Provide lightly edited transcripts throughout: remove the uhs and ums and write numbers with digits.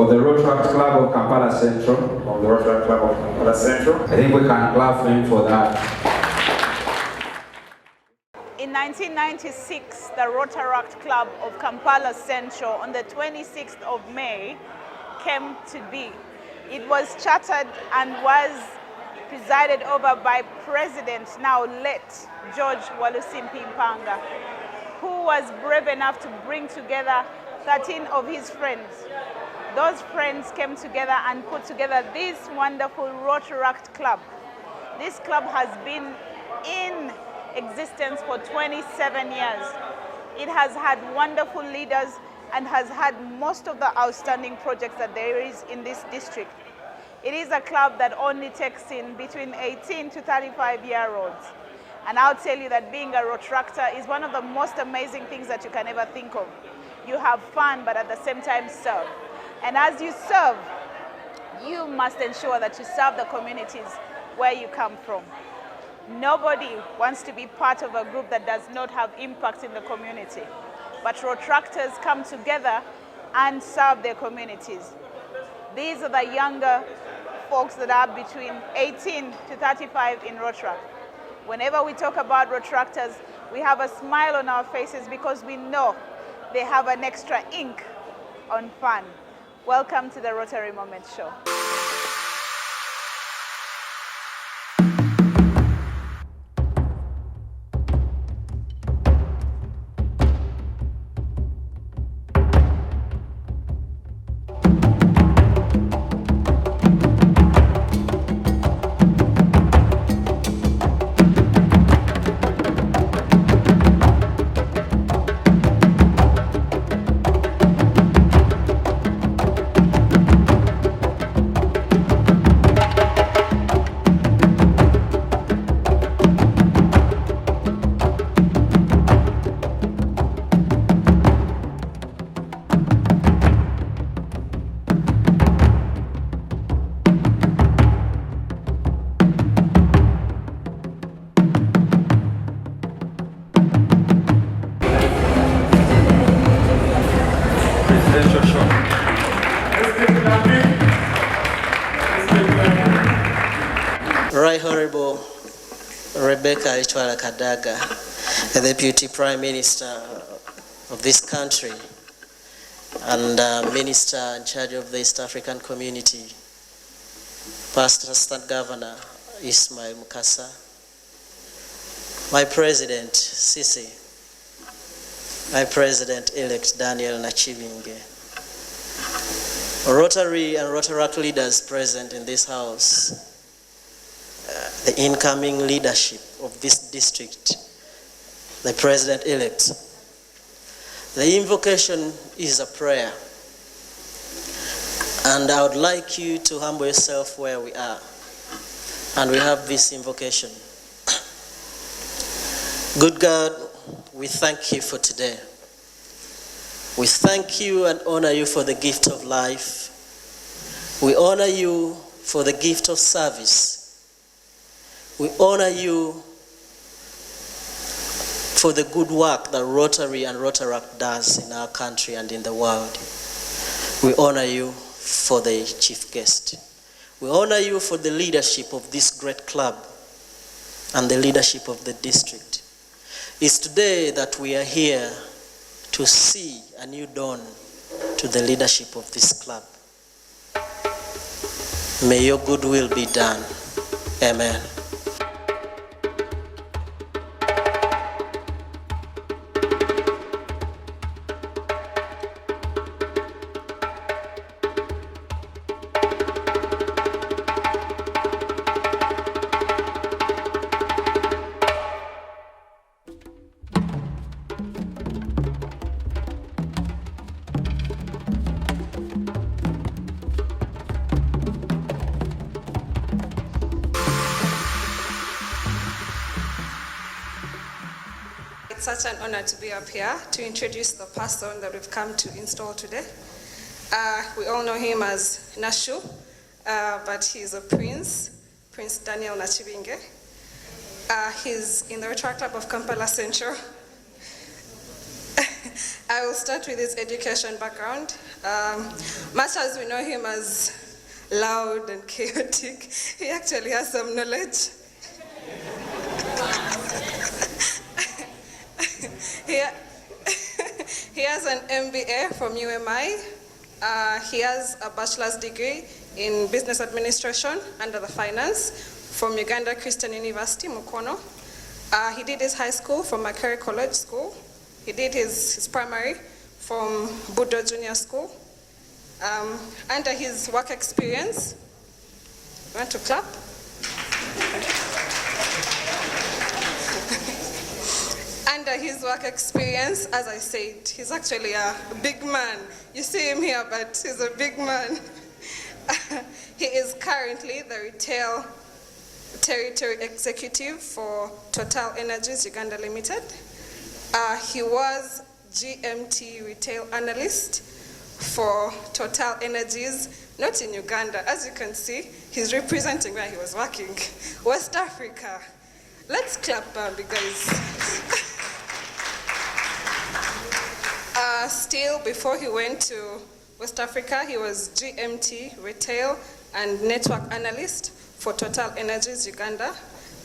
the Rotaract Club of Kampala Central. From the Rotaract Club of Kampala Central. I think we can clap for him for that. In 1996, the Rotaract Club of Kampala Central on the 26th of May came to be. It was chartered and was presided over by President, now late, George Walusimpi Mpanga, who was brave enough to bring together 13 of his friends. Those friends came together and put together this wonderful Rotaract Club. This club has been in existence for 27 years. It has had wonderful leaders and has had most of the outstanding projects that there is in this district. It is a club that only takes in between 18 to 35-year-olds. And I'll tell you that being a Rotaractor is one of the most amazing things that you can ever think of. You have fun, but at the same time serve. And as you serve, you must ensure that you serve the communities where you come from. Nobody wants to be part of a group that does not have impact in the community. But Rotaractors come together and serve their communities. These are the younger folks that are between 18 to 35 in Rotaract. Whenever we talk about Rotaractors, we have a smile on our faces because we know they have an extra ink on fun. Welcome to the Rotary Moment Show. Right Honorable Rebecca Itwala Kadaga, the Deputy Prime Minister of this country and Minister in charge of the East African Community, Past Assistant Governor Ismail Mukasa, my President Sisi, my President-elect Daniel Nachibinge, Rotary and Rotaract leaders present in this house, the incoming leadership of this district, the President-elect. The invocation is a prayer, and I would like you to humble yourself where we are, and we have this invocation. Good God, we thank you for today. We thank you and honor you for the gift of life. We honor you for the gift of service. We honor you for the good work that Rotary and Rotaract does in our country and in the world. We honor you for the chief guest. We honor you for the leadership of this great club and the leadership of the district. It's today that we are here to see a new dawn to the leadership of this club. May your good will be done. Amen. It's such an honor to be up here to introduce the person that we've come to install today. We all know him as Nashu, but he's a Prince Daniel Nachibinge. He's in the Rotaract Club of Kampala Central. I will start with his education background. Much as we know him as loud and chaotic, he actually has some knowledge. He has an MBA from UMI. He has a bachelor's degree in business administration under the finance from Uganda Christian University, Mukono. He did his high school from Makerere College School. He did his primary from Budo Junior School. Under his work experience, you want to clap? Under his work experience, as I said, he's actually a big man. You see him here, but he's a big man. He is currently the retail territory executive for Total Energies Uganda Limited. He was GMT retail analyst for Total Energies, not in Uganda. As you can see, he's representing where he was working, West Africa. Let's clap, guys. Still, before he went to West Africa, he was GMT retail and network analyst for Total Energies Uganda,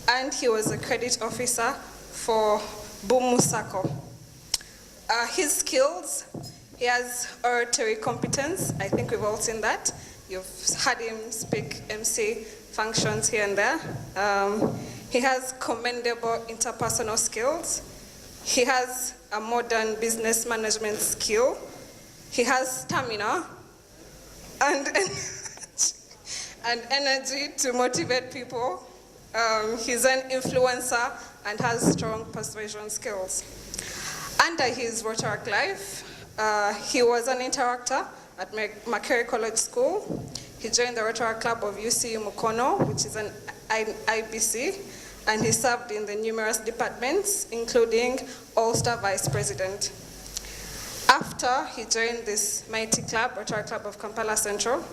and he was a credit officer for Bumu Sacco. His skills, he has oratory competence. I think we've all seen that. You've heard him speak MC functions here and there. He has commendable interpersonal skills. He has a modern business management skill. He has stamina and energy to motivate people. He's an influencer and has strong persuasion skills. Under his Rotaract life, he was an interactor at Makerere College School. He joined the Rotaract Club of UCU Mukono, which is an IBC, and he served in the numerous departments, including All-Star Vice President. After he joined this mighty club, Rotaract Club of Kampala Central,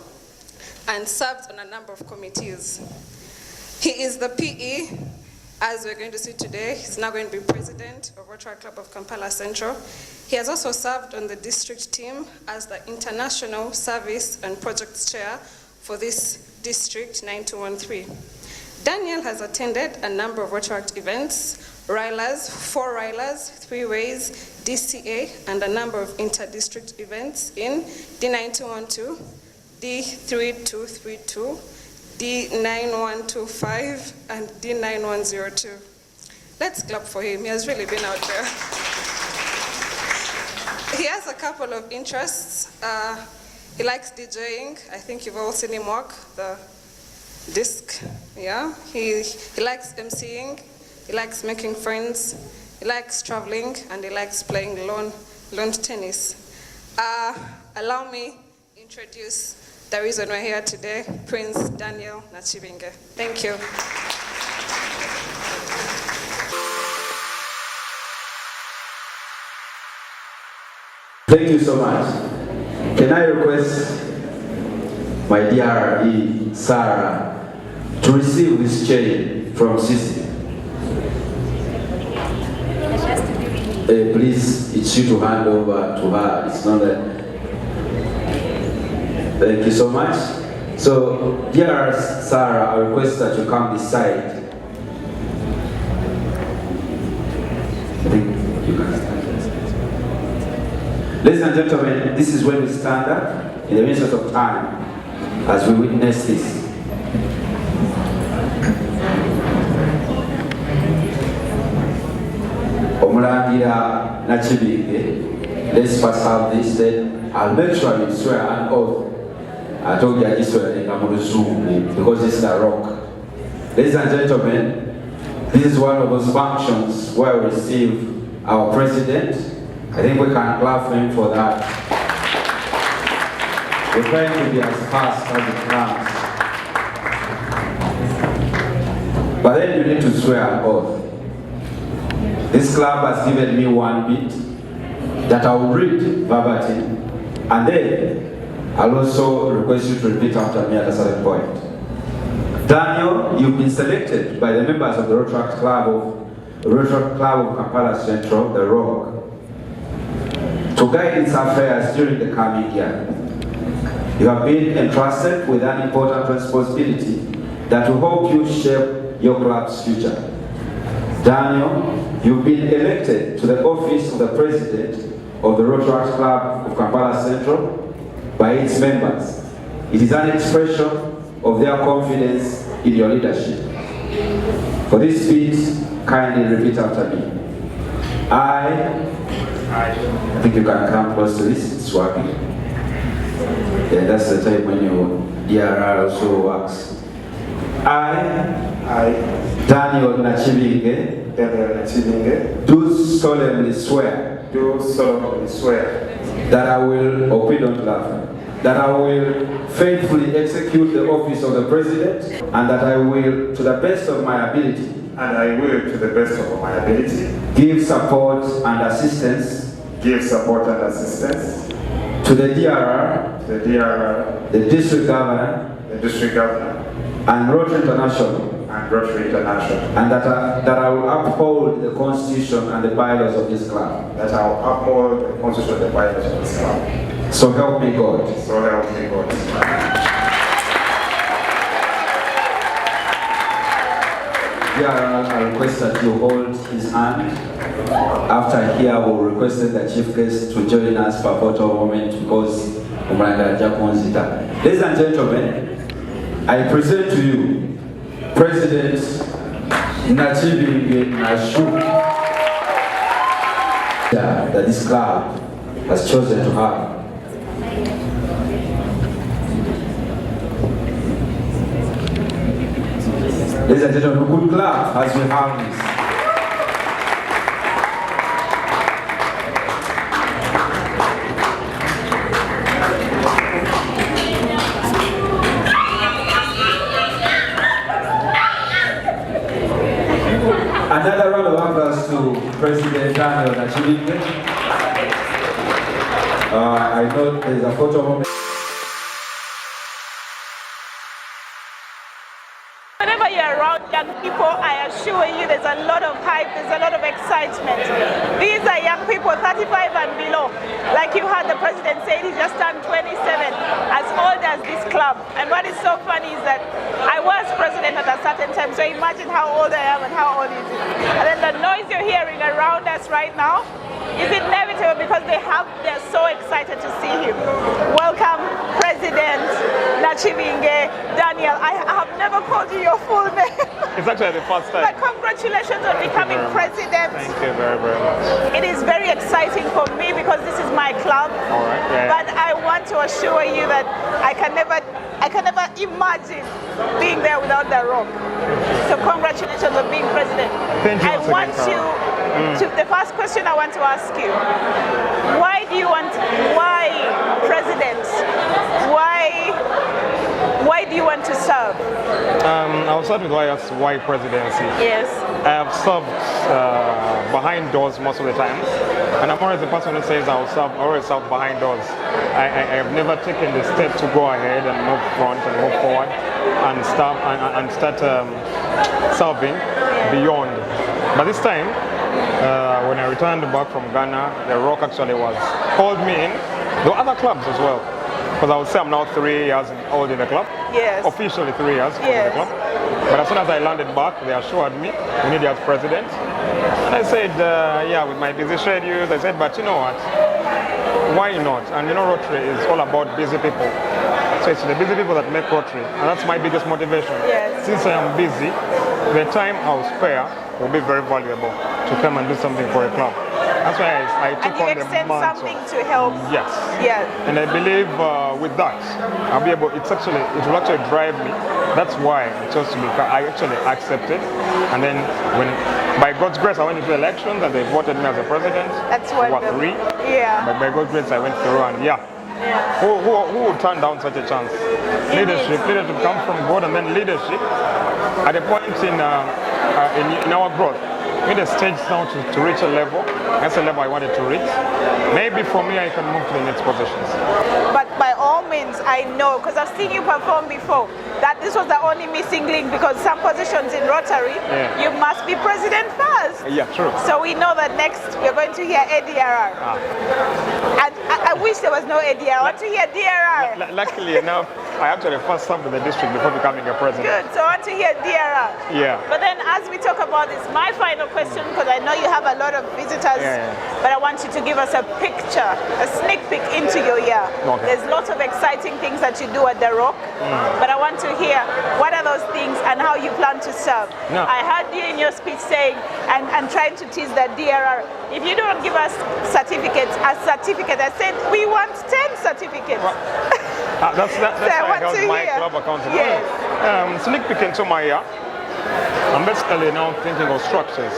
and served on a number of committees. He is the PE, as we're going to see today. He's now going to be president of Rotaract Club of Kampala Central. He has also served on the district team as the International Service and Projects Chair for this district 9213. Daniel has attended a number of Rotaract events, RILAs, 4 RILAs, 3 ways, DCA, and a number of inter-district events in D9212, D3232, D9125, and D9102. Let's clap for him. He has really been out there. He has a couple of interests. He likes DJing. I think you've all seen him work the disc. Yeah. He likes MCing. He likes making friends. He likes traveling, and he likes playing lawn tennis. Allow me to introduce the reason we're here today, Prince Daniel Nachibinge. Thank you. Thank you so much. Can I request my dear Sarah to receive this chain from Sisi? Please, it's you to hand over to her. It's not that. Thank you so much. So, dear Sarah, I request that you come this side. I think you can stand. Ladies and gentlemen, this is when we stand up in the interest of time as we witness this. Omulangira Nachibinge, let's first have this, then I'll make sure you swear an oath. I told you I just swear because this is a rock. Ladies and gentlemen, this is one of those functions where we receive our president. I think we can clap for him for that. We're trying to be as fast as it comes. But then you need to swear an oath. This club has given me one bit that I will read verbatim, and then I'll also request you to repeat after me at a certain point. Daniel, you've been selected by the members of the Rotaract Club of Kampala Central, the ROG, to guide its affairs during the coming year. You have been entrusted with an important responsibility that will help you shape your club's future. Daniel, you've been elected to the office of the President of the Rotaract Club of Kampala Central by its members. It is an expression of their confidence in your leadership. For this speech, kindly repeat after me. I think you can come close to this, it's working. Yeah, that's the time when your DRR also works. I, Daniel Nachibinge, do solemnly swear that I will, oh, please don't laugh, that I will faithfully execute the office of the President, and that I will, to the best of my ability, give support and assistance to the DRR, the District Governor, and Rotary International, and that I will uphold the Constitution and the bylaws of this club. So help me God. I request that you hold his hand. After here, we'll request the chief guest to join us for a photo moment because ladies and gentlemen, I present to you President Nachibinge Nashu that this club has chosen to have. Ladies and gentlemen, a good clap as we have this. Another round of applause to President Daniel Nachibinge. I know there's a photo moment. Whenever you're around young people, I assure you there's a lot of hype, there's a lot of excitement. These are young people 35 and below. Like you heard the President say, he just turned 27, as old as this club. And what is so funny is that I was president at a certain time, so imagine how old I am and how old he is. And then the noise you're hearing around us right now is inevitable because they're so excited to see him. Welcome, President Nachibinge Daniel. I have never called you your full name. It's actually the first time. But congratulations on becoming president. Thank you very, very much. It is very exciting for me because this is my club. All right. Yeah. But I want to assure you that I can never imagine being there without the rock. So congratulations on being president. Thank you. I want the first question I want to ask you, why president? Why do you want to serve? I'll start with why presidency. Yes. I have served behind doors most of the time, and I'm always the person who says always serve behind doors. I have never taken the step to go ahead and move front and move forward and start serving beyond. But this time, when I returned back from Ghana, the Rock actually called me in. There were other clubs as well. Because I would say I'm now 3 years old in the club. Yes. Officially 3 years in the club. But as soon as I landed back, they assured me we need you as president. And I said, yeah, with my busy schedules, I said, but you know what? Why not? And you know, Rotary is all about busy people. So it's the busy people that make Rotary. And that's my biggest motivation. Yes. Since I am busy, the time I'll spare will be very valuable to come and do something for a club. That's why I took on the mantle. And you extend something to help. Yes. Yeah. And I believe with that, I'll be able. It will actually drive me. That's why I chose to be. I actually accepted, and then by God's grace, I went into elections and they voted me as a president. That's wonderful. 3. Yeah. But by God's grace, I went through, and yeah. Who would turn down such a chance? Leadership comes from God, and then leadership at a point in our growth. We need a stage now to reach a level. That's the level I wanted to reach. Maybe for me, I can move to the next positions. But by all means, I know, because I've seen you perform before, that this was the only missing link, because some positions in Rotary, you must be president first. first. Yeah, true. So we know that next we're going to hear ADRR. And I wish there was no ADRR. I want to hear DRR. Luckily enough, I actually first served in the district before becoming a president. Good. So I want to hear DRR. Yeah. But then as we talk about this, my final question, because I know you have a lot of visitors, but I want you to give us a picture, a sneak peek into your year. Okay. There's lots of exciting things that you do at the Rock, but I want to hear what are those things and how you plan to serve. No. I heard you in your speech saying and trying to tease that DRR. If you don't give us certificates, a certificate, I said we want 10 certificates. Well, that's So why I want held to my hear. club accountable. Yes. Sneak peek into my year. I'm basically now thinking of structures,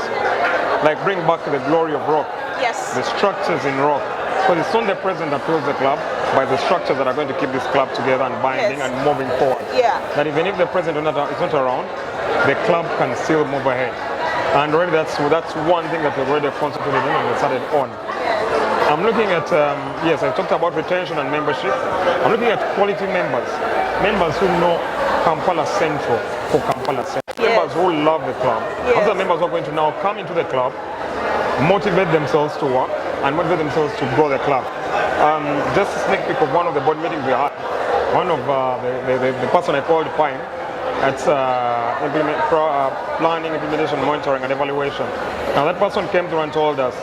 like bring back the glory of Rock. Yes. The structures in Rock. Because it's not the president that builds the club, but the structures that are going to keep this club together and binding Yes. and moving forward. Yeah. That even if the president is not around, the club can still move ahead. And already that's one thing that we've already concentrated on and decided on. I'm looking at, yes, I talked about retention and membership. I'm looking at quality members. Members who know Kampala Central for Kampala Central. Yes. Members who love the club. Yes. Other members who are going to now come into the club, motivate themselves to work, and motivate themselves to grow the club. Just a sneak peek of one of the board meetings we had. One of the person I called Pine, that's planning, implementation, monitoring, and evaluation. Now that person came through and told us,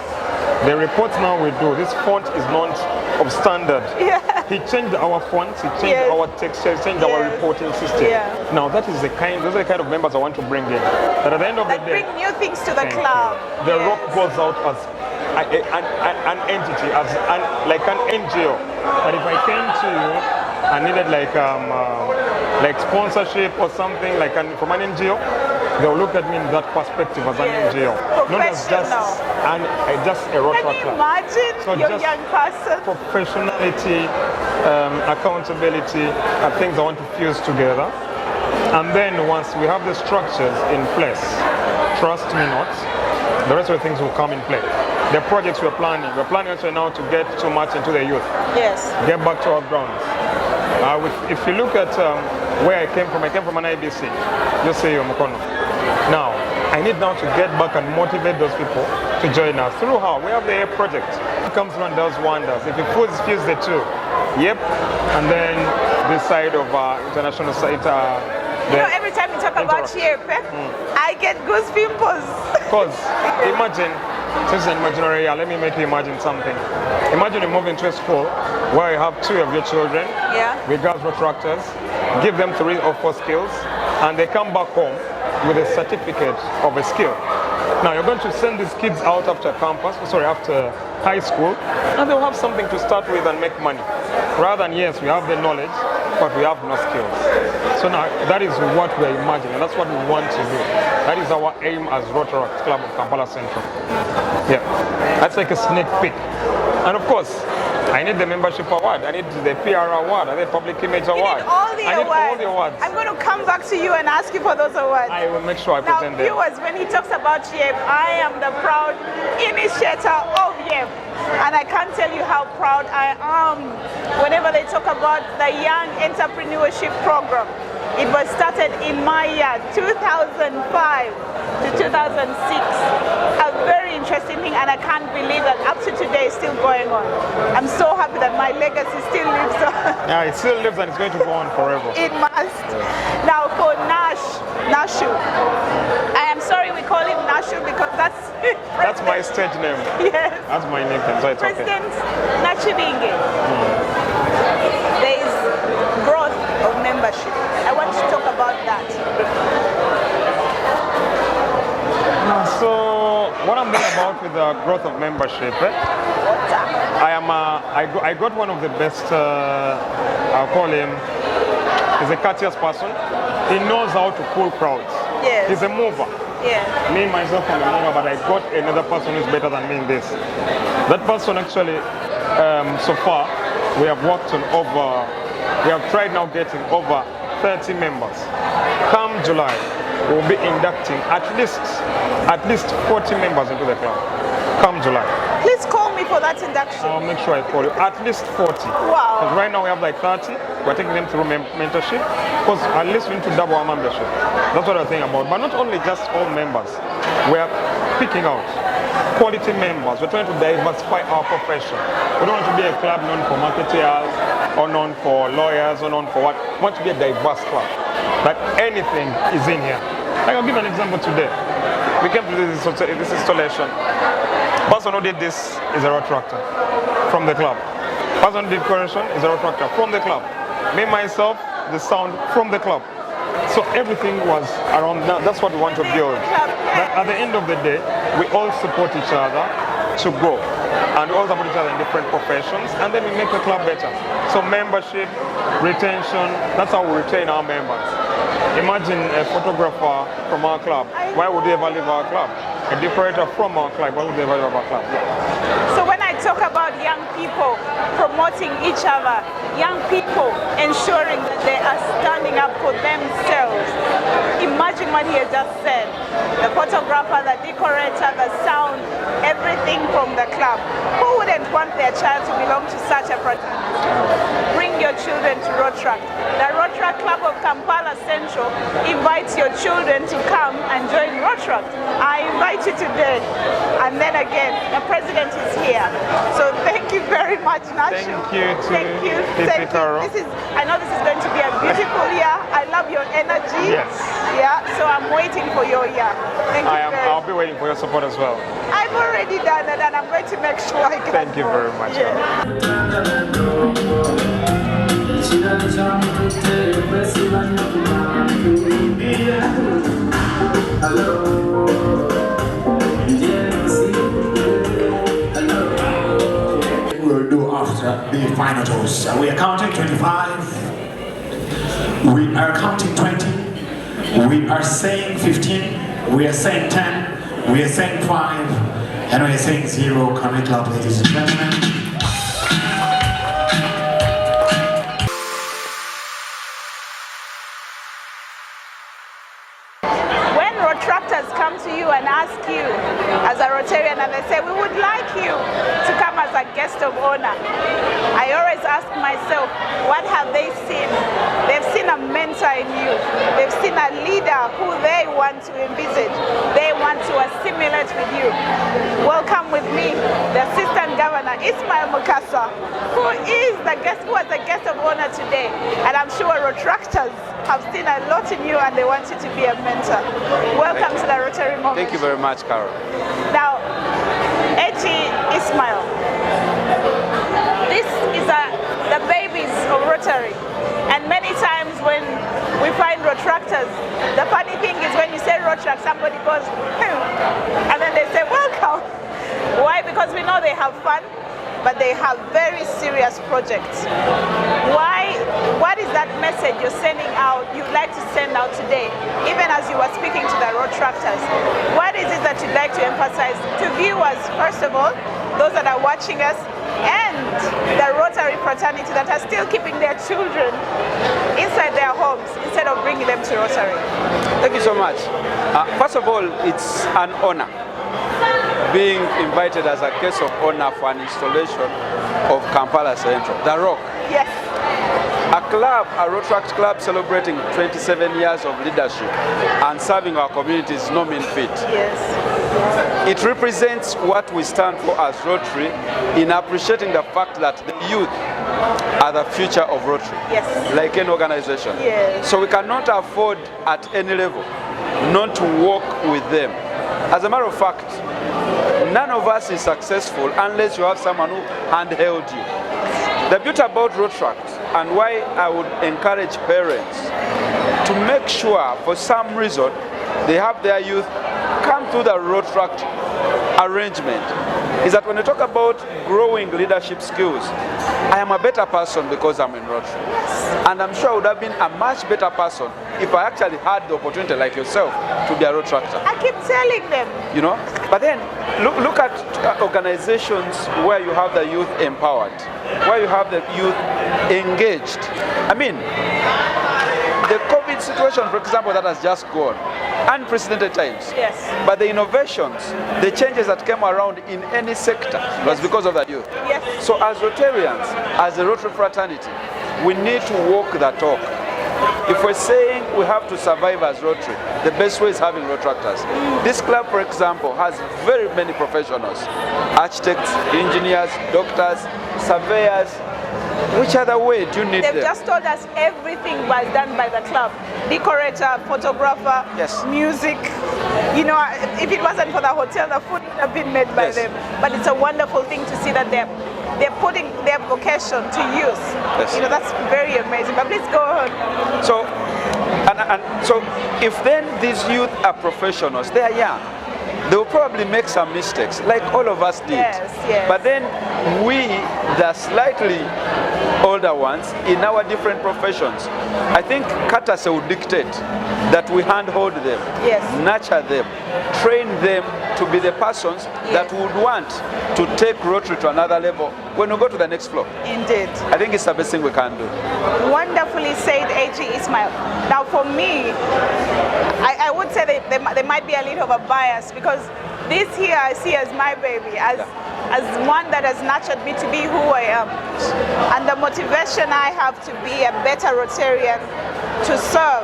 the reports now we do, this font is not of standard. Yeah. He changed our fonts, he changed Yes. our texture, he changed our Yes. reporting system. Yeah. Now that is those are the kind of members I want to bring in. That at the end of That the day, bring new things to the Thank club. you. The Yes. Rock goes out as an entity, like an NGO. That if I came to you and needed like sponsorship or something from an NGO, they'll look at me in that perspective as an Yes. NGO, not as just just a Rotaract Can you club. imagine So your just young person? Professionality, accountability, are things I want to fuse together. And then once we have the structures in place, trust me not, the rest of the things will come in play. The projects we're planning actually now to get too much into the youth, Yes. get back to our grounds. If you look at where I came from an IBC, just say Mukono. Now, I need now to get back and motivate those people to join us. Through how? We have the A project. It comes through and does wonders. If it fuse the two, yep. And then this side of international side, You know, every time you talk about Interact. Chiepe, I get goose pimples. Because imagine, since an imaginary year, let me make you imagine something. Imagine you move into a school where you have 2 of your children, Yeah. with girls Rotaractors, give them 3 or 4 skills, and they come back home with a certificate of a skill. Now you're going to send these kids out after after high school, and they'll have something to start with and make money. Rather than, yes, we have the knowledge, but we have no skills. So now that is what we're imagining, and that's what we want to do. That is our aim as Rotaract Club of Kampala Central. Yeah, that's like a sneak peek. And of course, I need the membership award, I need the PR award, I need public image You award. need all the I need awards. all the awards. I'm going to come back to you and ask you for those awards. I will make sure I Now, present them. viewers, when he talks about YEP, I am the proud initiator of YEP. And I can't tell you how proud I am whenever they talk about the Young Entrepreneurship Program. It was started in my year, 2005 to 2006. A very interesting thing, and I can't believe that up to today it's still going on. I'm so happy that my legacy still lives on. Yeah, it still lives and it's going to go on forever. It must. Now for Nashu. I am sorry we call him Nashu because That's my stage name. Yes. That's my nickname, so it's okay. President Nachibinge. There is growth of membership. I want to talk about that. So what I'm doing about with the growth of membership, I got one of the best, I'll call him, he's a courteous person. He knows how to pull crowds. Yes. He's a mover. Yeah. Me, myself, I'm a mover, but I got another person who's better than me in this. That person actually, so far, we have tried now getting over 30 members. Come July, we'll be inducting at least 40 members into the club. Come July. Please call me for that induction. I'll make sure I call you. At least 40. Wow. Because right now we have like 30. We're taking them through mentorship. Because at least we need to double our membership. That's what I'm thinking about. But not only just all members. We are picking out quality members. We're trying to diversify our profession. We don't want to be a club known for marketeers or known for lawyers or known for what. We want to be a diverse club. That anything is in here. I'll give an example today. We came to this installation. The person who did this is a Rotaractor from the club. The person who did decoration is a Rotaractor from the club. Me, myself, the sound from the club. So everything was around that. That's what we want to build. That at the end of the day, we all support each other to grow. And we all support each other in different professions. And then we make the club better. So membership, retention, that's how we retain our members. Imagine a photographer from our club. Why would they ever leave our club? A decorator from our club. Why would they ever leave our club? So when I talk about young people promoting each other, young people ensuring that they are standing up for themselves, imagine what he has just said. The photographer, the decorator, the sound, everything from the club. Who wouldn't want their child to belong to such a fraternity? Bring your children to Rotaract. The Rotaract Club of Kampala Central invites your children to come and join Rotaract. I invite you today. And then again, the president is here. So thank you very much, Nashu. Thank you. Thank you. Thank you. I know this is going to be a beautiful year. I love your energy. Yes. Yeah, so I'm waiting for your year. Thank you. I'll be waiting for your support as well. I've already done it and I'm going to make sure I get Thank you very much. We'll do after the final toast. We are counting 25. We are counting 20. We are saying 15. We are saying 10. We are saying 5. And we are saying 0. Can we clap, ladies and gentlemen? Rotaractors come to you and ask you as a Rotarian and they say, we would like you to come as a guest of honor. I always ask myself, what have they seen? They've seen a mentor in you. They've seen a leader who they want to envisage. They want to assimilate with you. Welcome with me, the Assistant Governor, Ismail Mukasa, who was the guest of honor today. And I'm sure Rotaractors have seen a lot in you and they want you to be a mentor. Welcome to the Rotary moment. Thank you very much, Carol. Now, Echi Ismail, this is the babies of Rotary. And many times when we find Rotaractors, the funny thing is when you say Rotaract, somebody goes, and then they say, welcome. Why? Because we know they have fun, but they have very serious projects. Why? What is that message you're sending out, you'd like to send out today, even as you were speaking to the Rotaractors? What is it that you'd like to emphasize to viewers, first of all, those that are watching us, and the Rotary fraternity that are still keeping their children inside their homes instead of bringing them to Rotary? Thank you so much. First of all, it's an honor being invited as a guest of honor for an installation of Kampala Central, the Rock. Yes. A club, a Rotaract club celebrating 27 years of leadership and serving our community is no mean feat. Yes. It represents what we stand for as Rotary in appreciating the fact that the youth are the future of Rotary. Yes. Like any organization. Yes. So we cannot afford at any level not to work with them. As a matter of fact, none of us is successful unless you have someone who handheld you. The beauty about Rotaract and why I would encourage parents to make sure for some reason they have their youth come through the Rotaract arrangement is that when you talk about growing leadership skills, I am a better person because I'm in Rotary. And I'm sure I would have been a much better person if I actually had the opportunity like yourself to be a Rotaractor. I keep telling them. You know? But then look at organizations where you have the youth empowered, where you have the youth engaged. I mean, the COVID situation, for example, that has just gone, unprecedented times. Yes. But the innovations, the changes that came around in any sector was because of the youth. Yes. So as Rotarians, as a Rotary fraternity, we need to walk the talk. If we're saying we have to survive as Rotary, the best way is having Rotaractors. This club, for example, has very many professionals. Architects, engineers, doctors, surveyors. Which other way do you need They've them? just told us everything was done by the club. Decorator, photographer, Yes. music. You know, if it wasn't for the hotel, the food would have been made by Yes. them. But it's a wonderful thing to see that they're putting their vocation to use. Yes. You know, that's very amazing. But please go on. So, and so if then these youth are professionals, they are young. They will probably make some mistakes, like all of us did. Yes, yes. But then we, the slightly older ones, in our different professions, I think Katase would dictate that we handhold them, Yes. nurture them, train them to be the persons that would want to take Rotary to another level when we go to the next floor. Indeed. I think it's the best thing we can do. Wonderfully said, A.G. Ismail. Now for me, I would say there might be a little of a bias because this here I see as my baby, as one that has nurtured me to be who I am. And the motivation I have to be a better Rotarian to serve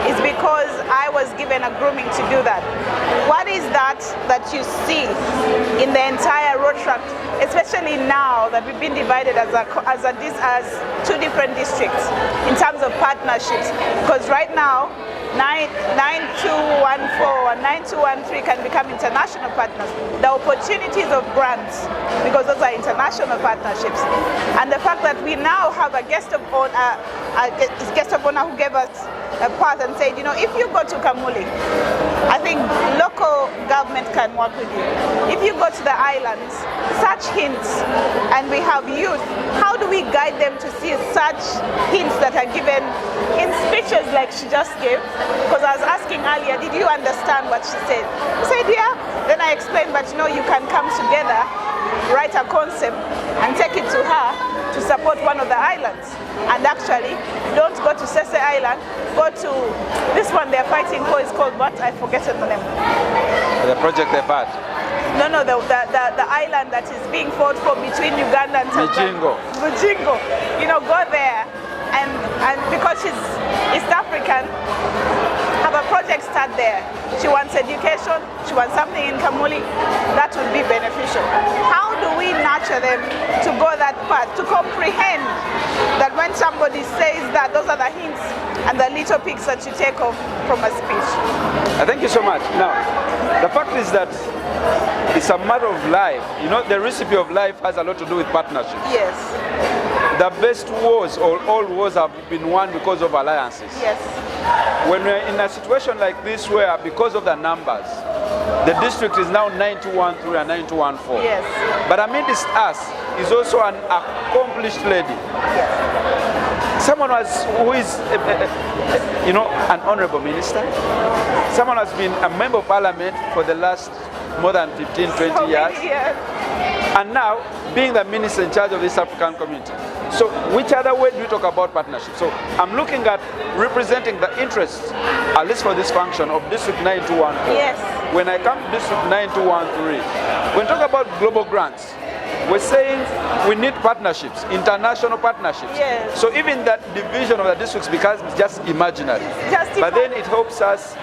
is because I was given a grooming to do that. What is that you see in the entire Rotaract, especially now that we've been divided as two different districts in terms of partnerships? Because right now, 9214 and 9213 can become international partners. The opportunities of grants, because those are international partnerships, and the fact that we now have a guest of honor who gave us a pass and said, you know, if you go to Kamuli, I think local government can work with you. If you go to the islands, such hints, and we have youth, how do we guide them to see such hints that are given in speeches like she just gave? Because I was asking earlier, did you understand what she said? She said, yeah. Then I explained, but you know, you can come together, write a concept, and take it to her to support one of the islands. And actually, don't go to Sese Island, go to this one they're fighting for, is called what? I forget the name. The project they've had. No, the island that is being fought for between Uganda and Tanzania. Mujingo. You know, go there. And because she's East African, have a project start there. She wants education, she wants something in Kamuli, that would be beneficial. How do we nurture them to go that path, to comprehend that when somebody says that, those are the hints and the little pics that you take off from a speech? Thank you so much. Now, the fact is that it's a matter of life. You know, the recipe of life has a lot to do with partnerships. Yes. The best wars, or all wars, have been won because of alliances. Yes. When we're in a situation like this where, because of the numbers, the district is now 9213 and 9214. Yes. But amidst us is also an accomplished lady. Yes. Someone who is, you know, an honorable minister. Someone has been a member of parliament for the last more than 15, 20 years. And now being the minister in charge of this African community. So which other way do we talk about partnership? So I'm looking at representing the interests, at least for this function, of District 9214. Yes. When I come to District 9213, when we talk about global grants, we're saying we need partnerships, international partnerships. Yes. So even that division of the districts becomes just imaginary. But then it helps us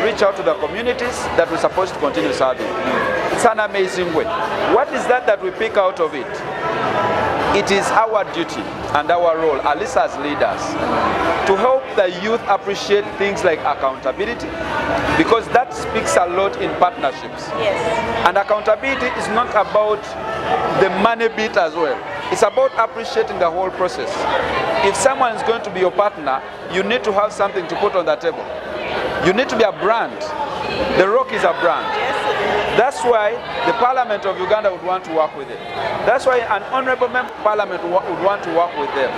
reach out to the communities that we're supposed to continue serving. It's an amazing way. What is that we pick out of it? It is our duty and our role, at least as leaders, to help the youth appreciate things like accountability, because that speaks a lot in partnerships. Yes. And accountability is not about the money bit as well. It's about appreciating the whole process. If someone is going to be your partner, you need to have something to put on the table. You need to be a brand. The Rock is a brand. Yes. That's why the Parliament of Uganda would want to work with it. That's why an honorable member of Parliament would want to work with them.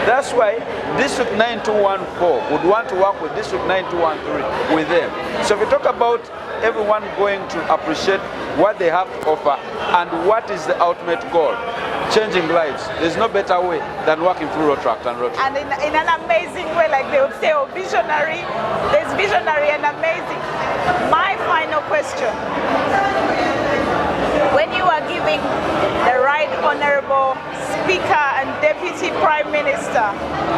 That's why District 9214 would want to work with District 9213 with them. So if we talk about everyone going to appreciate what they have to offer and what is the ultimate goal, changing lives, there's no better way than working through Rotaract and Rotary. And in an amazing way, like they would say, oh, visionary. There's visionary and amazing. My final question. When you are giving the Right Honorable Speaker and Deputy Prime Minister,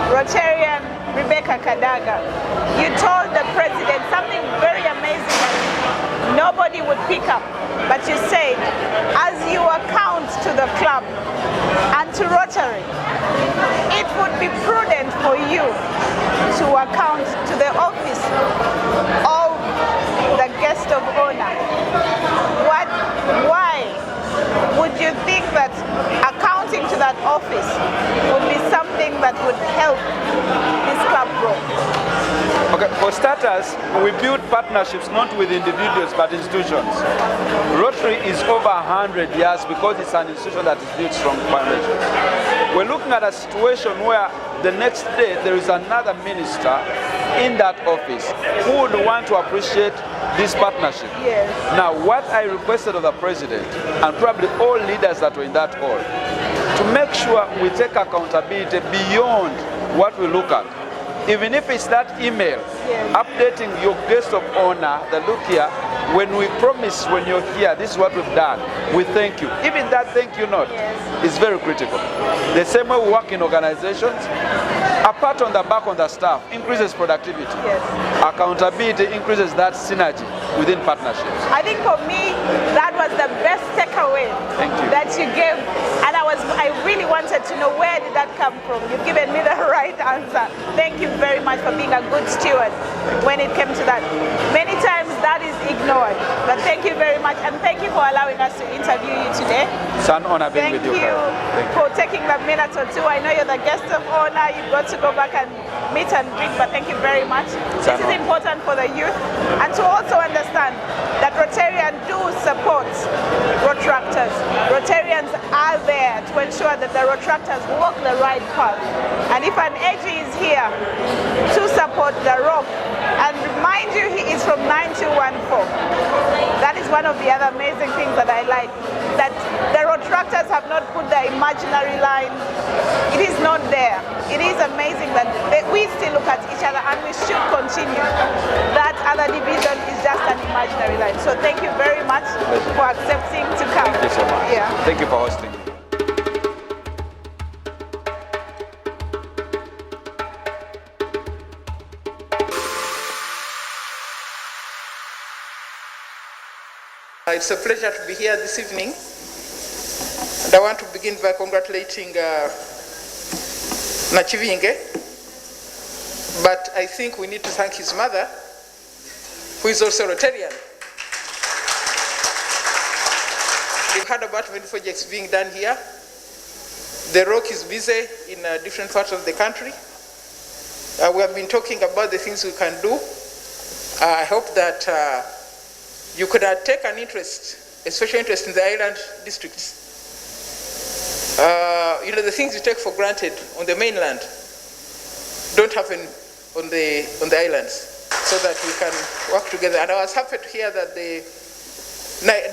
Rotarian Rebecca Kadaga, you told the president something very amazing that nobody would pick up. But you said, as you account to the club and to Rotary, it would be prudent for you to account to the office of the guest of honor. Why would you think that accounting to that office would be something that would help this club grow? Okay, for starters, we build partnerships not with individuals but institutions. Rotary is over 100 years because it's an institution that is built strong foundations. We're looking at a situation where the next day there is another minister in that office who would want to appreciate this partnership. Yes. Now, what I requested of the president and probably all leaders that were in that hall, to make sure we take accountability beyond what we look at. Even if it's that email, yes, updating your guest of honor, that look here, when we promise when you're here, this is what we've done, we thank you. Even that thank you note, yes, is very critical. The same way we work in organizations, a pat on the back on the staff increases productivity. yes. Accountability increases that synergy within partnerships. I think for me, that was the best takeaway that you gave. And I really wanted to know, where did that come from? You've given me the right answer. Thank you very much for being a good steward when it came to that. Many times that is ignored. But thank you very much. And thank you for allowing us to interview you today. It's an honor being with you, Carol. Thank you for taking the minute or two. I know you're the guest of honor. You've got to go back and meet and greet, but thank you very much. This is important for the youth, and to also understand that Rotarians do support Rotaractors. Rotarians are there to ensure that the Rotaractors walk the right path. And if an AG is here to support the ROC, and remind you, he is from 9214. That is one of the other amazing things that I like, that the Rotaractors have not put the imaginary line. It is not there. It is amazing that we still look at each other, and we should continue. That other division is just an imaginary line. So thank you very much for accepting to come. Thank you so much. Yeah. Thank you for hosting. It's a pleasure to be here this evening, and I want to begin by congratulating Nachivinge, but I think we need to thank his mother, who is also Rotarian. We've heard about many projects being done here. The ROC is busy in different parts of the country. We have been talking about the things we can do. I hope that you could take an interest, a special interest in the island districts. The things you take for granted on the mainland don't happen on the islands, so that we can work together. And I was happy to hear that the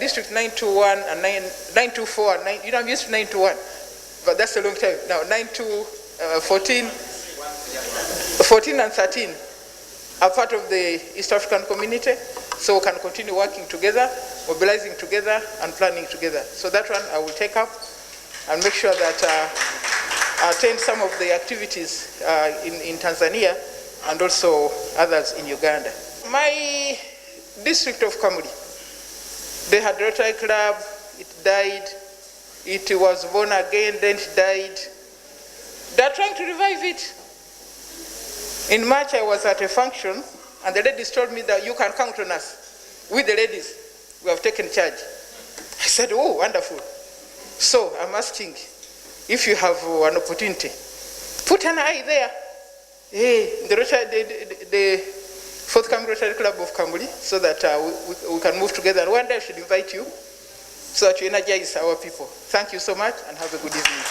District 921 and 924, I'm used to 921, but that's a long time. Now 14 and 13 are part of the East African community, so we can continue working together, mobilizing together, and planning together. So that one I will take up and make sure that I attend some of the activities in Tanzania and also others in Uganda. My district of Kamuli, they had Rotary Club, it died, it was born again, then it died. They're trying to revive it. In March, I was at a function, and the ladies told me that you can count on us. We, the ladies, we have taken charge. I said, oh, wonderful. So I'm asking, if you have an opportunity, put an eye there. Hey, the forthcoming Rotary Club of Kamuli, so that we can move together. And one day I should invite you, so that you energize our people. Thank you so much, and have a good evening.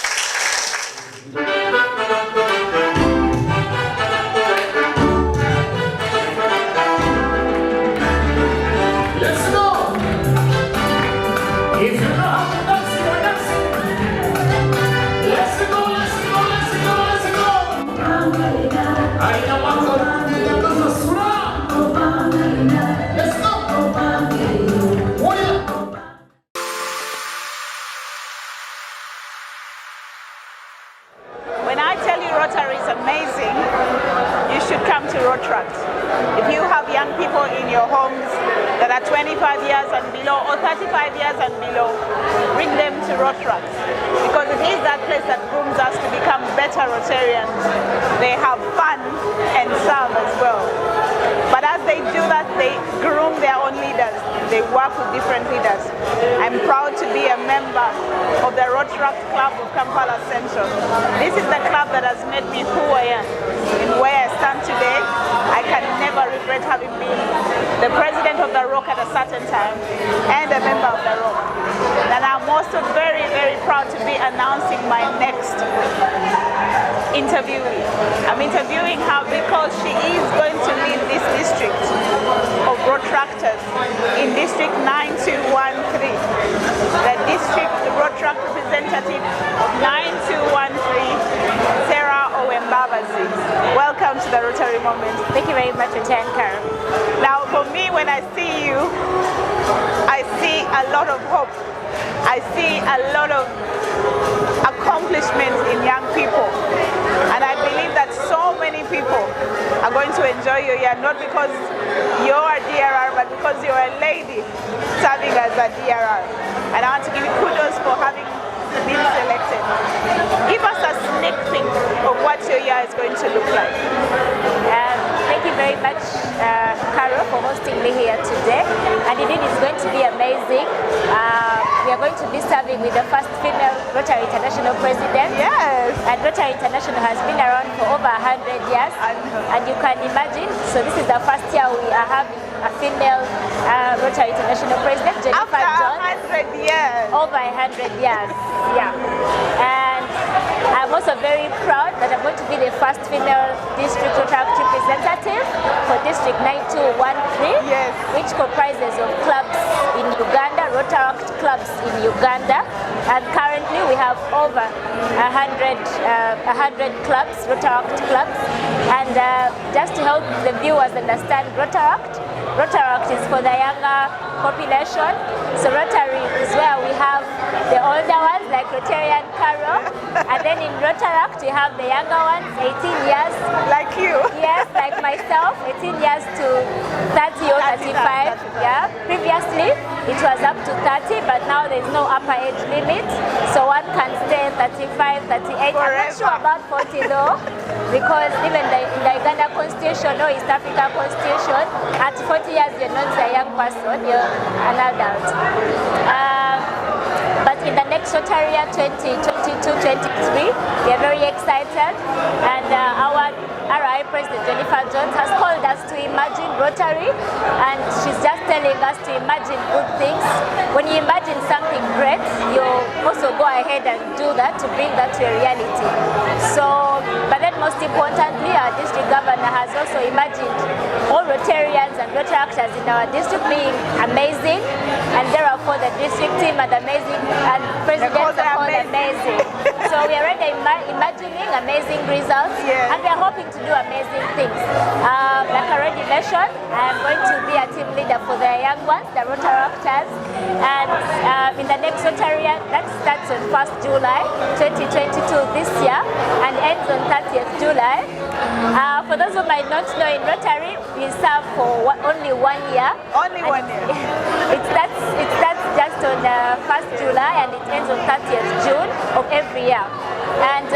When I tell you Rotary is amazing, you should come to Rotaract. If you have young people in your homes that are 25 years and below or 35 years and below, bring them to Rotaract, because it is that place that grooms us to become better Rotarians. They have fun and serve as well. But as they do that, they groom their own leaders. They work with different leaders. I'm proud to be a member of the Rotaract Club of Kampala Central. This is the club that has made me who I am and where I stand today. I can never regret having been the president of the ROC at a certain time and a member of the ROC. And I'm also very, very proud to be announcing my next interviewee. I'm interviewing her because she is going to lead this district of Rotaractors in District 9213. The district Rotaract representative of 9213, Sarah Owembabazi. Welcome to the Rotary Moment. Thank you very much, Rotary Carol. Now, for me, when I see you, I see a lot of hope. I see a lot of accomplishment in young people. And I believe that so many people are going to enjoy you here, not because you're a DRR, but because you're a lady serving as a DRR. And I want to give you kudos for having been selected. Give us a sneak peek of what your year is going to look like. Thank you very much, Carol, for hosting me here today. And indeed, it's going to be amazing. We are going to be serving with the first female Rotary International president. Yes. And Rotary International has been around for over 100 years. And you can imagine, so this is the first year we are having a female Rotary International president, Jennifer Jones. After 100 years. Over 100 years, yeah. And I'm also very proud that I'm going to be the first female district Rotaract representative for District 9213, yes, which comprises of clubs in Uganda, Rotaract clubs in Uganda. And currently we have over 100 clubs, Rotaract clubs. And just to help the viewers understand Rotaract is for the younger population. So Rotary is where we have the older ones like Rotary and Carol, and then in Rotaract we have the younger ones, 18 years. Like you? Yes, like myself, 18 years to 30 or 35. Yeah. Previously it was up to 30, but now there's no upper age limit. So one can stay 35, 38. Forever. I'm not sure about 40 though, because even in the Uganda Constitution or East Africa Constitution, at 40 years you're not a young person, you're an adult. But in the next Rotary 2022-23, we are very excited, and our RI President Jennifer Jones has called us to imagine Rotary, and she's just telling us to imagine good things. When you imagine something great, you also go ahead and do that to bring that to a reality. So, but then most importantly, our district governor has also imagined all Rotarians and Rotaractors in our district being amazing, and therefore the district team are amazing, and presidents are called amazing. So we are already imagining amazing results, yes, and we are hoping to do amazing things. Like I already mentioned, I am going to be a team leader for the young ones, the Rotaractors, and in the next Rotarian, that starts on 1st July 2022 this year and ends on 30th July. For those who might not know, in Rotary, we serve for only 1 year. Only 1 year. It starts just on 1st July and it ends on 30th June of every year. And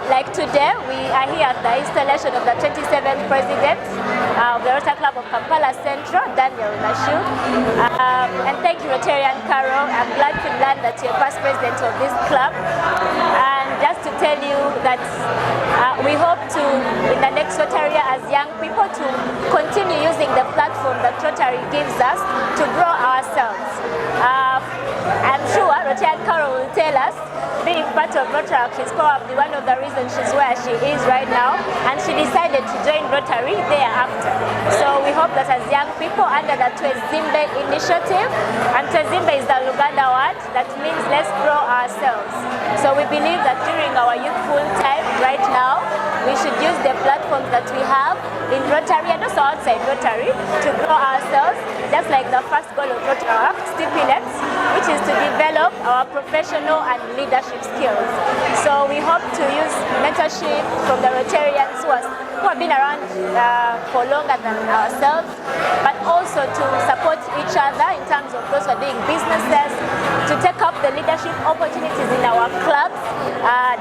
like today, we are here at the installation of the 27th president of the Rotary Club of Kampala Central, Daniel Nashu. And thank you, Rotary and Carol. I'm glad to learn that you're past president of this club. And just to tell you that we hope to, in the next Rotary, as young people, to continue using the platform that Rotary gives us to grow ourselves. I'm sure Rotary and Carol will tell us being part of Rotaract is probably one of the reasons she's where she is right now, and she decided to join Rotary thereafter. So we hope that as young people under the Twezimbe initiative, and Twezimbe is the Luganda word, that means let's grow ourselves. So we believe that during our youthful time right now, we should use the platforms that we have in Rotary and also outside Rotary to grow ourselves, just like the first goal of Rotaract stipulates, which is to develop our professional and leadership skills. So we hope to use mentorship from the Rotarians who are been around for longer than ourselves, but also to support each other in terms of those who are doing businesses, to take up the leadership opportunities in our clubs.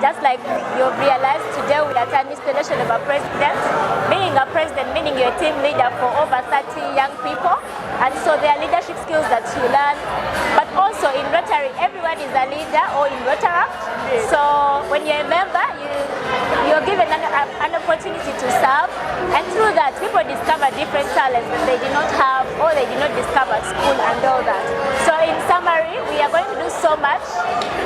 Just like you've realized, today we are at an installation of a president. Being a president, meaning you're a team leader for over 30 young people, and so there are leadership skills that you learn. But also in Rotary, everyone is a leader, or in Rotaract. So when you're a member, you're given an opportunity to serve, and through that, people discover different talents that they did not have or they did not discover at school and all that. So in summary, we are going to do so much.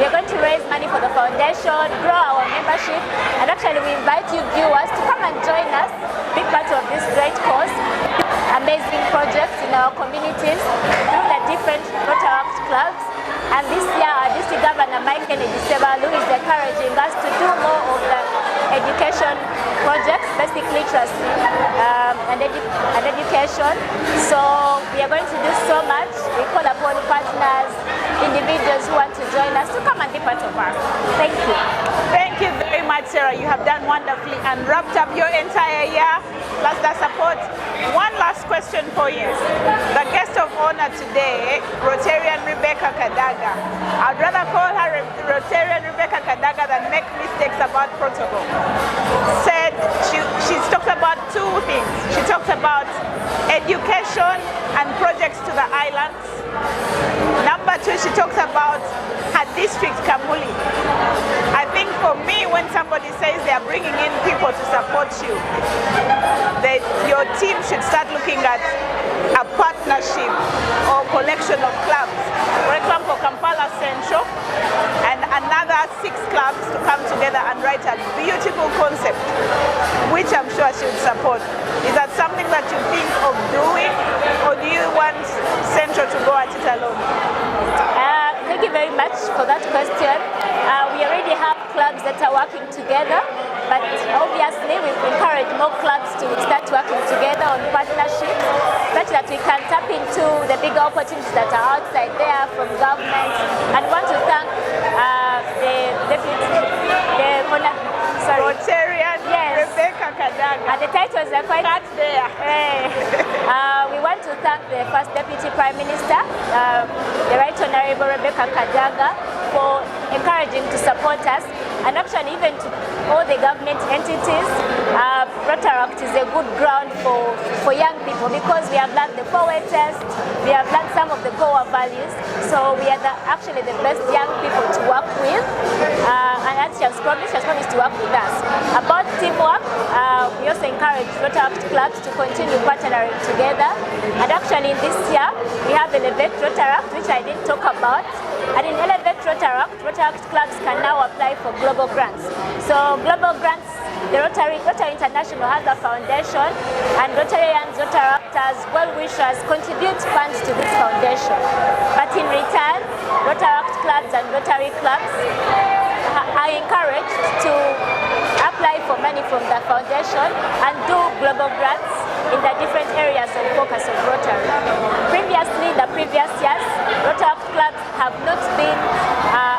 We are going to raise money for the foundation, grow our membership, and actually we invite you viewers to come and join us, be part of this great cause, amazing projects in our communities through the different Rotaract clubs. And this year, our District Governor Mike Kennedy Sebalu is encouraging us to do more of the education projects, basic literacy and education. So we are going to do so much. We call upon partners, individuals who want to join us to come and be part of us. Thank you. Thank you very much, Sarah. You have done wonderfully and wrapped up your entire year, plus the support. One last question for you. The guest of honor today, Rotarian Rebecca Kadaga. I'd rather call her Rotarian Rebecca Kadaga than make mistakes about protocol. Said she's talked about two things. She talked about education and projects to the islands. Number two, she talks about her district, Kamuli. I think for me, when somebody says they are bringing in people to support you, that your team should start looking at a partnership or collection of clubs. For example, Kampala Central and another 6 clubs to come together and write a beautiful concept, which I'm sure she would support. Is that something that you think of doing, or do you want Central to go at it alone? Thank you very much for that question. We already have clubs that are working together, but obviously we've encouraged more clubs to start working together on partnerships, such that we can tap into the bigger opportunities that are outside there from government. And I want to thank Rotarian Rebecca Kadaga. And the titles are quite not there. We want to thank the First Deputy Prime Minister, the Right Honorable Rebecca Kadaga, for encouraging to support us, and actually even to all the government entities. Rotaract is a good ground for young people, because we have learned the core test, we have learned some of the core values, so we are actually the best young people to work with, and as she has promised to work with us. About teamwork, we also encourage Rotaract clubs to continue partnering together, and actually this year we have Elevate Rotaract, which I didn't talk about. And in Elevate Rotaract, Rotaract clubs can now apply for global grants. So global grants, the Rotary International has a foundation, and Rotarians, Rotaractors, well-wishers contribute funds to this foundation. But in return, Rotaract clubs and Rotary clubs are encouraged to apply for money from the foundation and do global grants in the different areas of focus of Rotary. Previously, the previous years, Rotaract clubs have not been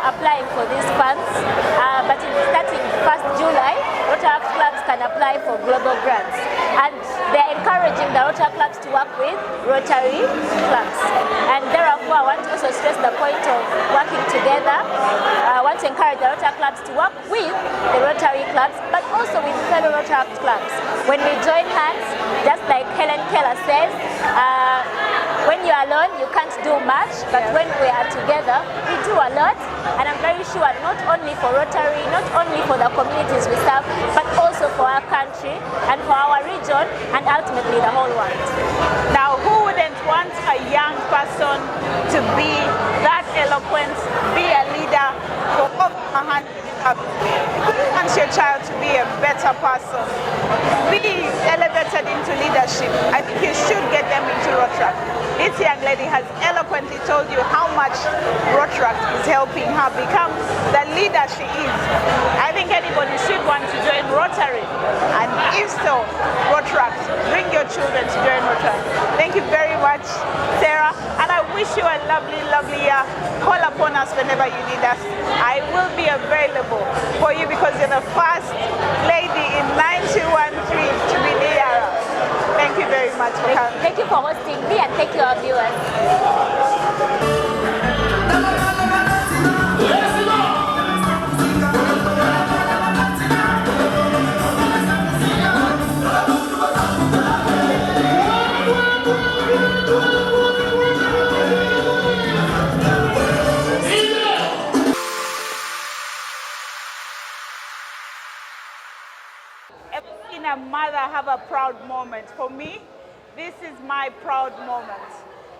applying for these funds, but starting 1st July, Rotaract clubs can apply for global grants. And they're encouraging the Rotary clubs to work with Rotary clubs. And therefore, I want to also stress the point of working together. I want to encourage the Rotary clubs to work with the Rotary clubs, but also with fellow Rotaract clubs. When we join hands, just like Helen Keller says, when you're alone, you can't do much, but when we are together, we do a lot. And I'm very sure not only for Rotary, not only for the communities we serve, but also for our country and for our region, and ultimately the whole world. Now, who wouldn't want a young person to be that eloquent, be a leader for over 100 years? Who wants your child to be a better person, be elevated into leadership? I think you should get them into Rotaract. This young lady has eloquently told you how much Rotaract is helping her become the leader she is. I think anybody should want to join Rotary, and if so, Rotaract. Bring your children to join Rotary. Thank you very much, Sarah, and I wish you a lovely, lovely year. Call upon us whenever you need us. I will be available for you, because you're the first lady in 9213 to be you for hosting me, and thank you, our viewers. Seeing a mother have a proud moment. For me, this is my proud moment.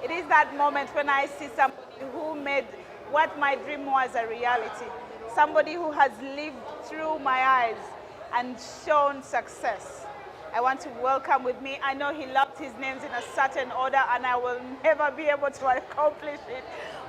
It is that moment when I see somebody who made what my dream was a reality. Somebody who has lived through my eyes and shown success. I want to welcome with me. I know he loved his names in a certain order and I will never be able to accomplish it.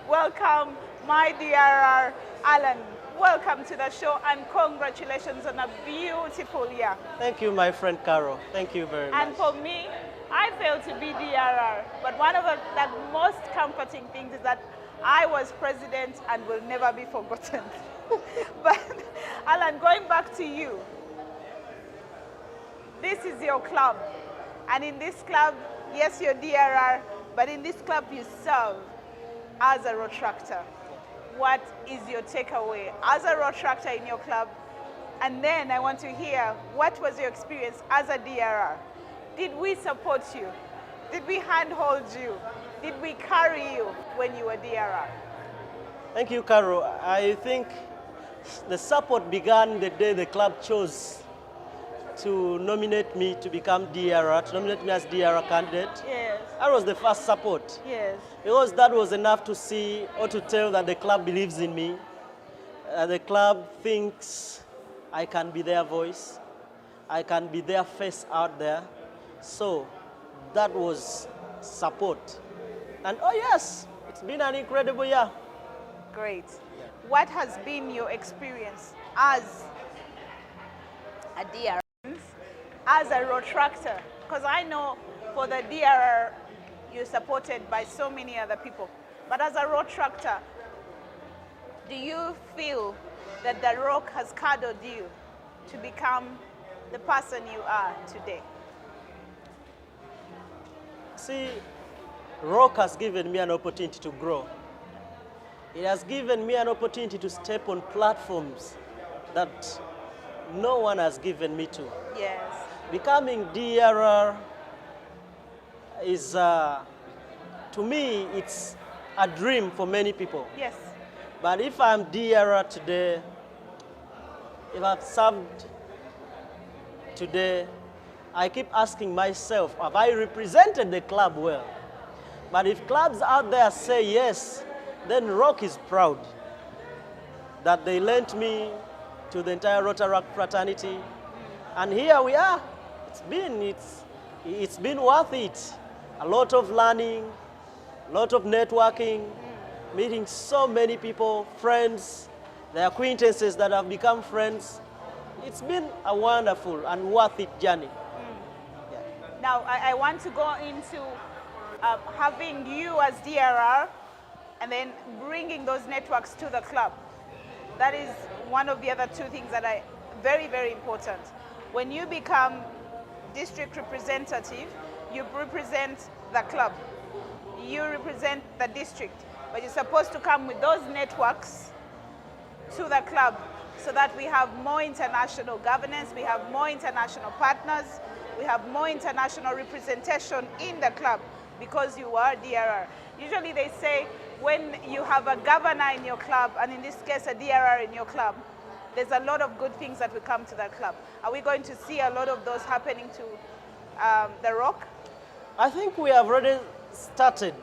Welcome, my DRR, Alan. Welcome to the show and congratulations on a beautiful year. Thank you, my friend Carol. Thank you very much. And for me, I failed to be DRR, but one of the most comforting things is that I was president and will never be forgotten. But Alan, going back to you, this is your club. And in this club, yes, you're DRR, but in this club you serve as a Rotaractor. What is your takeaway as a Rotaractor in your club? And then I want to hear, what was your experience as a DRR? Did we support you? Did we handhold you? Did we carry you when you were DRR? Thank you, Carol. I think the support began the day the club chose to nominate me to become DRR, to nominate me as DRR candidate. Yes. That was the first support. Yes. Because that was enough to see or to tell that the club believes in me. The club thinks I can be their voice. I can be their face out there. So that was support. And oh yes, it's been an incredible year. Great. What has been your experience as a DRR, as a Rotaractor? Because I know for the DRR, you're supported by so many other people. But as a Rotaractor, do you feel that the rock has cuddled you to become the person you are today? See, rock has given me an opportunity to grow. It has given me an opportunity to step on platforms that no one has given me to. Yes. Becoming DRR is, to me, it's a dream for many people. Yes. But if I'm DRR today, if I've served today, I keep asking myself, have I represented the club well? But if clubs out there say yes, then Rock is proud that they lent me to the entire Rotaract fraternity. And here we are. It's been worth it. A lot of learning, a lot of networking, meeting so many people, friends, the acquaintances that have become friends. It's been a wonderful and worth it journey. Yeah. Now, I want to go into having you as DRR and then bringing those networks to the club. That is one of the other two things that are very, very important. When you become district representative, you represent the club. You represent the district. But you're supposed to come with those networks to the club so that we have more international governance, we have more international partners, we have more international representation in the club because you are DRR. Usually they say when you have a governor in your club, and in this case a DRR in your club, there's a lot of good things that will come to that club. Are we going to see a lot of those happening to the Rock? I think we have already started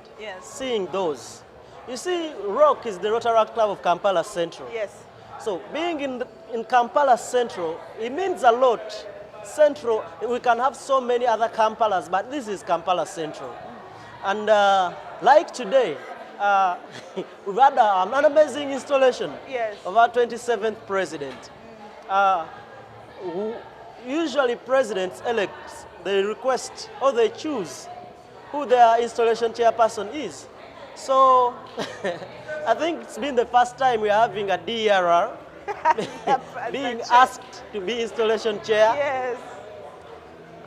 seeing those. You see, Rock is the Rotaract Club of Kampala Central. Yes. So being in Kampala Central, it means a lot. Central, we can have so many other Kampalas, but this is Kampala Central. And like today, we've had an amazing installation of our 27th president. Usually presidents-elects, they request or they choose who their installation chairperson is. So I think it's been the first time we are having a DRR being asked to be installation chair. Yes.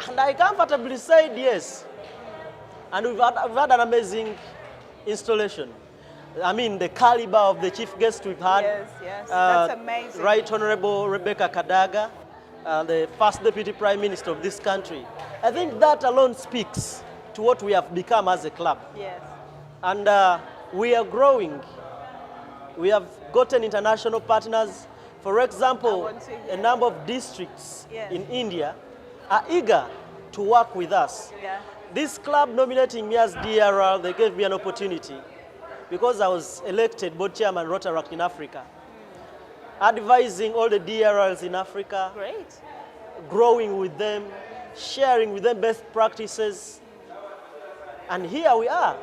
And I comfortably said yes. And we've had an amazing installation. I mean, the caliber of the chief guest we've had. Yes, that's amazing. Right Honorable Rebecca Kadaga, the first Deputy Prime Minister of this country. I think that alone speaks to what we have become as a club. Yes. And we are growing. We have gotten international partners. For example, a number of districts in India are eager to work with us. Yeah. This club nominating me as DRL, they gave me an opportunity because I was elected board chairman Rotaract in Africa, advising all the DRLs in Africa, Great. growing with them, sharing with them best practices. And here we are.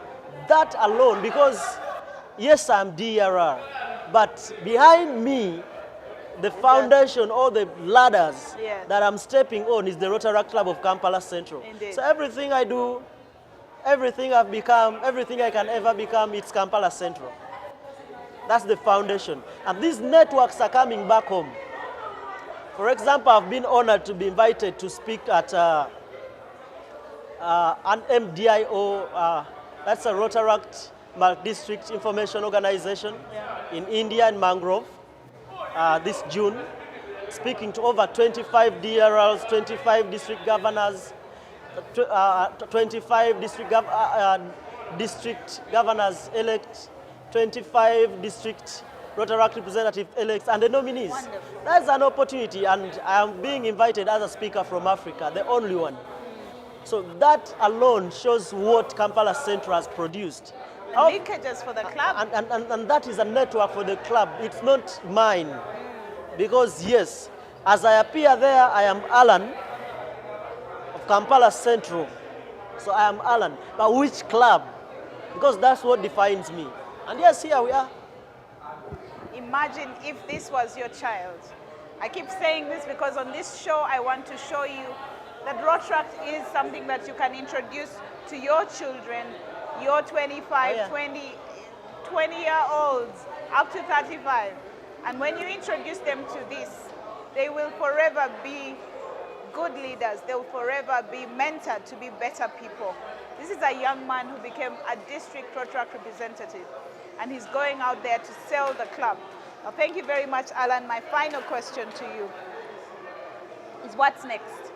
That alone, because yes, I'm DRR, but behind me, the foundation or the ladders that I'm stepping on is the Rotaract Club of Kampala Central. Indeed. So everything I do, everything I've become, everything I can ever become, it's Kampala Central. That's the foundation. And these networks are coming back home. For example, I've been honored to be invited to speak at an MDIO, that's a Rotaract Multi-District Information Organization in India and Mangrove. This June, speaking to over 25 DRLs, 25 district governors, 25 district governors elect, 25 district Rotaract representative elects, and the nominees. Wonderful. That's an opportunity, and I am being invited as a speaker from Africa, the only one. So that alone shows what Kampala Central has produced. Linkages for the club. And that is a network for the club. It's not mine. Because yes, as I appear there, I am Alan of Kampala Central. So I am Alan. But which club? Because that's what defines me. And yes, here we are. Imagine if this was your child. I keep saying this because on this show, I want to show you that Rotaract is something that you can introduce to your children, your 25, 20-year-olds, up to 35. And when you introduce them to this, they will forever be good leaders. They will forever be mentored to be better people. This is a young man who became a district Rotaract representative, and he's going out there to sell the club. Now, thank you very much, Alan. My final question to you is what's next?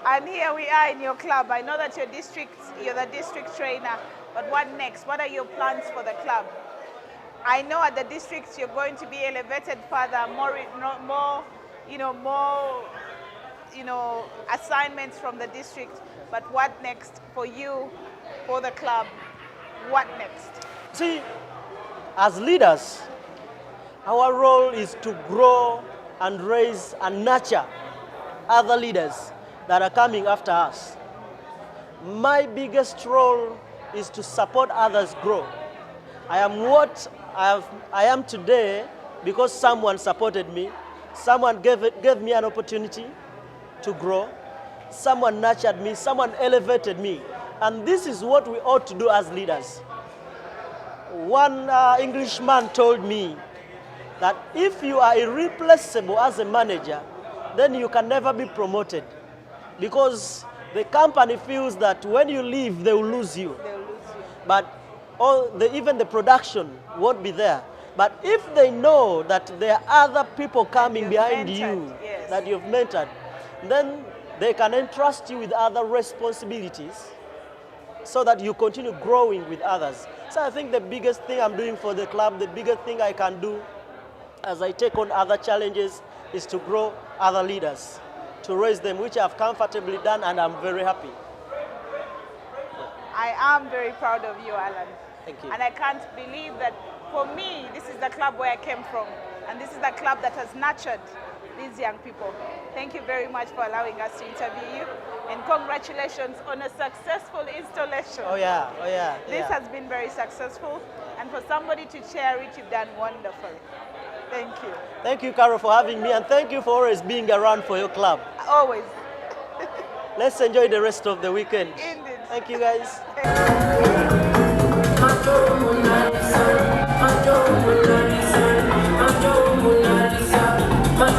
And here we are in your club. I know that you're the district trainer, but what next? What are your plans for the club? I know at the districts you're going to be elevated further, more assignments from the district. But what next for you, for the club? What next? See, as leaders, our role is to grow and raise and nurture other leaders that are coming after us. My biggest role is to support others grow. I am what I am today because someone supported me. Someone gave me an opportunity to grow. Someone nurtured me. Someone elevated me. And this is what we ought to do as leaders. One Englishman told me that if you are irreplaceable as a manager, then you can never be promoted. Because the company feels that when you leave, they will lose you. They'll lose you. But even the production won't be there. But if they know that there are other people coming behind you that you've mentored, then they can entrust you with other responsibilities so that you continue growing with others. So I think the biggest thing I'm doing for the club, the biggest thing I can do as I take on other challenges is to grow other leaders, to raise them, which I've comfortably done, and I'm very happy. I am very proud of you, Alan. Thank you. And I can't believe that for me, this is the club where I came from. And this is the club that has nurtured these young people. Thank you very much for allowing us to interview you. And congratulations on a successful installation. Oh yeah. This has been very successful. And for somebody to chair it, you've done wonderfully. Thank you. Thank you, Carol, for having me. And thank you for always being around for your club. Always. Let's enjoy the rest of the weekend. Indeed. Thank you, guys. My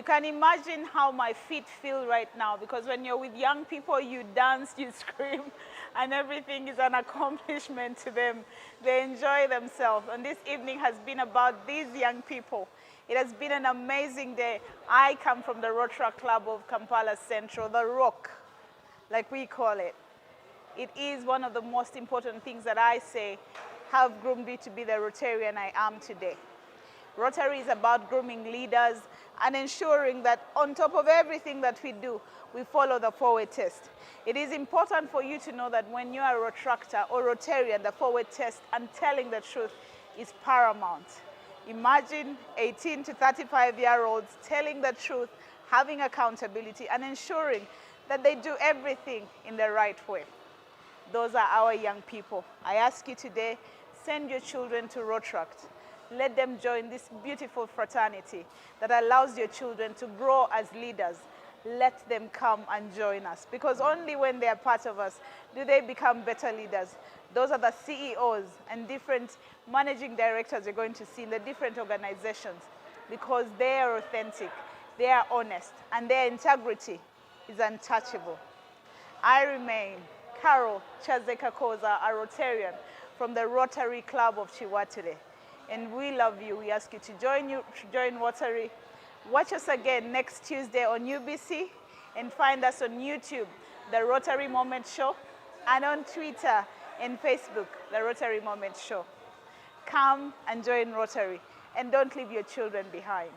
can imagine how my feet feel right now, because when you're with young people, you dance, you scream, and everything is an accomplishment to them. They enjoy themselves. And this evening has been about these young people. It has been an amazing day. I come from the Rotaract Club of Kampala Central, the Rock, like we call it. It is one of the most important things that I say have groomed me to be the Rotarian I am today. Rotary is about grooming leaders and ensuring that on top of everything that we do, we follow the forward test. It is important for you to know that when you are a Rotaractor or Rotarian, the forward test and telling the truth is paramount. Imagine 18 to 35-year-olds telling the truth, having accountability, and ensuring that they do everything in the right way. Those are our young people. I ask you today, send your children to Rotaract. Let them join this beautiful fraternity that allows your children to grow as leaders. Let them come and join us, because only when they are part of us do they become better leaders. Those are the CEOs and different managing directors you're going to see in the different organizations, because they are authentic, they are honest, and their integrity is untouchable. I remain Carol Chazeka Koza, a Rotarian from the Rotary Club of Chiwatire. And we love you. We ask you to join Rotary. Watch us again next Tuesday on UBC, and find us on YouTube, The Rotary Moment Show, and on Twitter and Facebook, The Rotary Moment Show. Come and join Rotary, and don't leave your children behind.